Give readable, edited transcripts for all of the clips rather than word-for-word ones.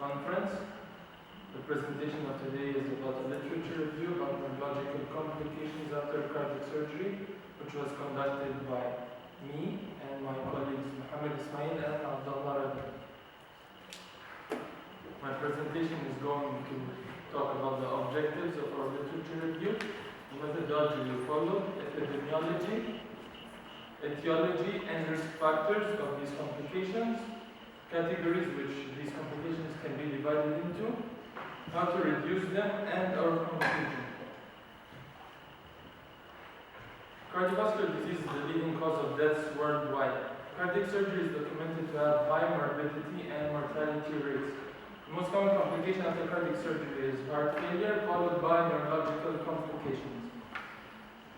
conference. The presentation of today is about a literature review about neurological complications after cardiac surgery, which was conducted by me and my colleagues Mohammed Ismail and Abdullah Rabi. My presentation is going to talk about the objectives of our literature review, the methodology we followed, epidemiology, etiology and risk factors of these complications, categories which these complications can be divided into, how to reduce them, and our conclusion. Cardiovascular disease is the leading cause of deaths worldwide. Cardiac surgery is documented to have high morbidity and mortality rates. The most common complication after cardiac surgery is heart failure, followed by neurological complications.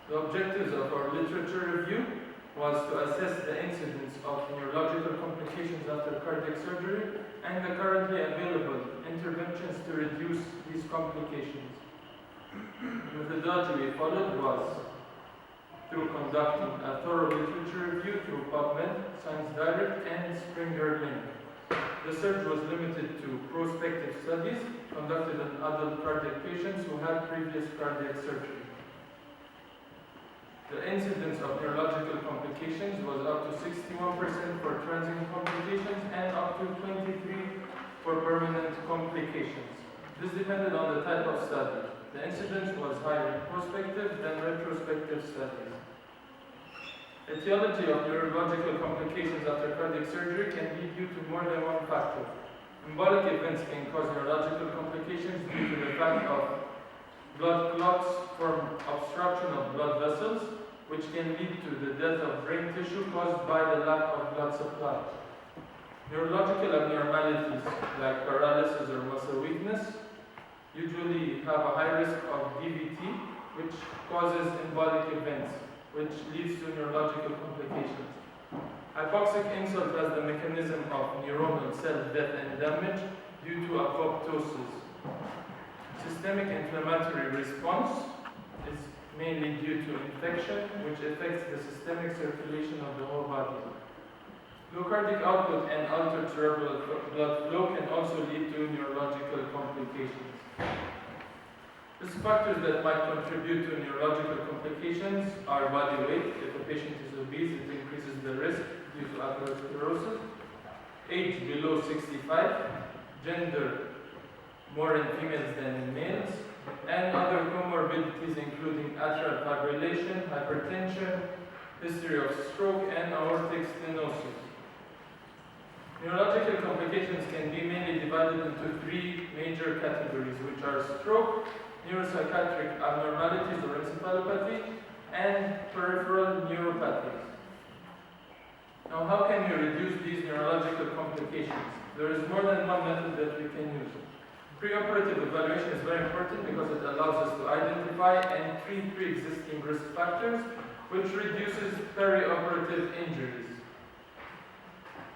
The objectives of our literature review was to assess the incidence of neurological complications after cardiac surgery and the currently available interventions to reduce these complications. The methodology we followed was through conducting a thorough literature review through PubMed, Science Direct, and Springer Link. The search was limited to prospective studies conducted on adult cardiac patients who had previous cardiac surgery. The incidence of neurological complications was up to 61% for transient complications and up to 23% for permanent complications. This depended on the type of study. The incidence was higher in prospective than retrospective studies. Etiology of neurological complications after cardiac surgery can be due to more than one factor. Embolic events can cause neurological complications due to the fact of blood clots from obstruction of blood vessels, which can lead to the death of brain tissue caused by the lack of blood supply. Neurological abnormalities like paralysis or muscle weakness usually have a high risk of DVT, which causes embolic events, which leads to neurological complications. Hypoxic insult has the mechanism of neuronal cell death and damage due to apoptosis. Systemic inflammatory response is mainly due to infection, which affects the systemic circulation of the whole body. Low cardiac output and altered cerebral blood flow can also lead to neurological complications. Risk factors that might contribute to neurological complications are body weight. If a patient is obese, it increases the risk due to atherosclerosis. Age below 65, gender more in females than in males, and other comorbidities including atrial fibrillation, hypertension, history of stroke, and aortic stenosis. Neurological complications can be mainly divided into three major categories, which are stroke, neuropsychiatric abnormalities or encephalopathy, and peripheral neuropathies. Now, how can you reduce these neurological complications? There is more than one method that we can use. Preoperative evaluation is very important because it allows us to identify and treat pre-existing risk factors, which reduces perioperative injuries.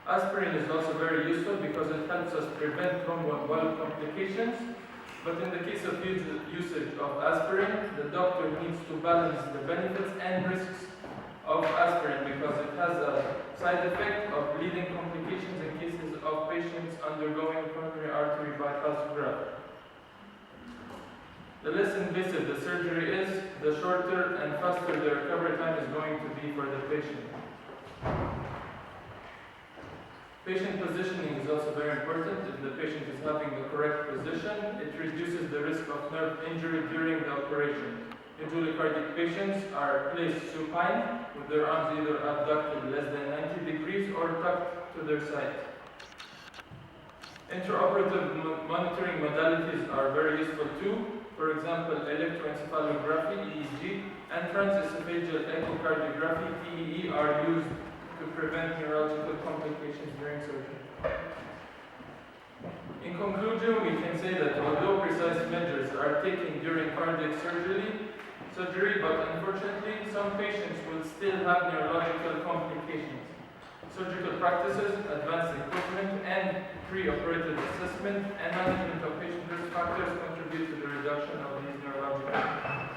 Aspirin is also very useful because it helps us prevent thromboembolic complications, but in the case of usage of aspirin, the doctor needs to balance the benefits and risks of aspirin because it has a side effect of bleeding complications in cases of patients undergoing coronary artery bypass graft. The less invasive the surgery is, the shorter and faster the recovery time is going to be for the patient. Patient positioning is also very important. If the patient is having the correct position, it reduces the risk of nerve injury during the operation. Usually cardiac patients are placed supine with their arms either abducted less than 90 degrees or tucked to their side. Intraoperative monitoring modalities are very useful too. For example, electroencephalography, EEG, and transesophageal echocardiography, TEE, are used to prevent neurological complications during surgery. In conclusion, we can say that although precise measures are taken during cardiac surgery, but unfortunately, some patients will still have neurological complications. Surgical practices, advanced equipment, and pre-operative assessment and management of patient risk factors contribute to the reduction of these neurological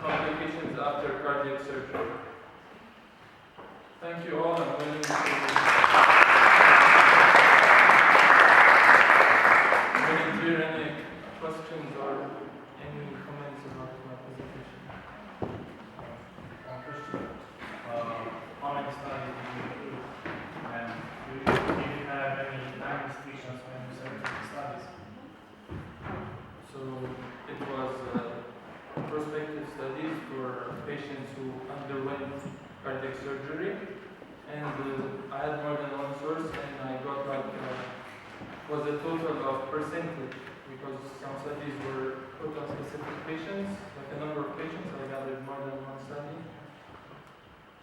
complications after cardiac surgery. Thank you all. I'm willing to volunteer questions or any comments about my presentation? One question. How many studies did you do? And did you have any time restrictions when you selected the studies? So it was prospective studies for patients who underwent cardiac surgery, and I had more than one source, and I got like was a total of percentage because some studies were put on specific patients, like a number of patients. I gathered more than one study.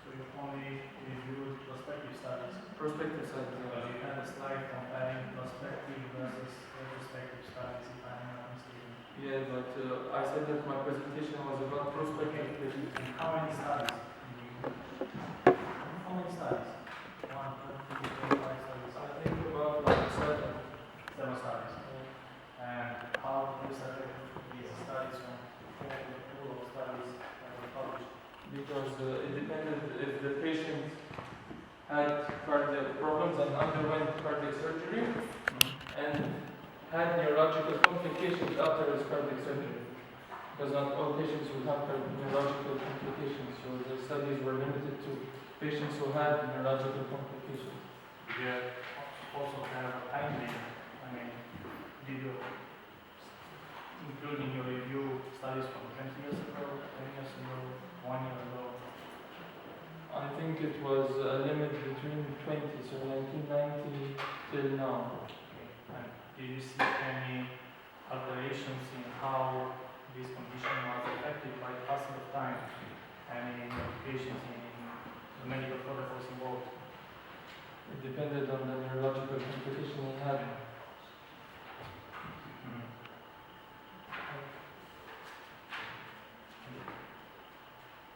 So you only reviewed prospective studies. Prospective studies. Because you had a slide comparing prospective versus retrospective studies, if I'm not mistaken. Yeah, but I said that my presentation was about prospective patients. And how many studies? How many studies? 1, 2, 3, 4, 5 studies. I think about like 7. 7 studies. And how do you select these studies from the pool of studies that were published? Because it depended if the patient had cardiac problems and underwent cardiac surgery and had neurological complications after his cardiac surgery. Because not all patients will have neurological complications, so the studies were limited to patients who had neurological complications. Did you also have a time limit? I mean, did you, including your review, studies from 20 years ago, 10 years ago, 1 year ago? I think it was a limit between 20, so 1990 till now. Okay. And did you see any alterations in how this condition was affected by the passing of time? Any modifications in the medical protocols involved? It depended on the neurological complication he had.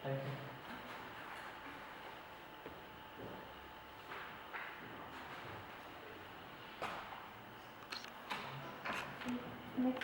Thank you. Next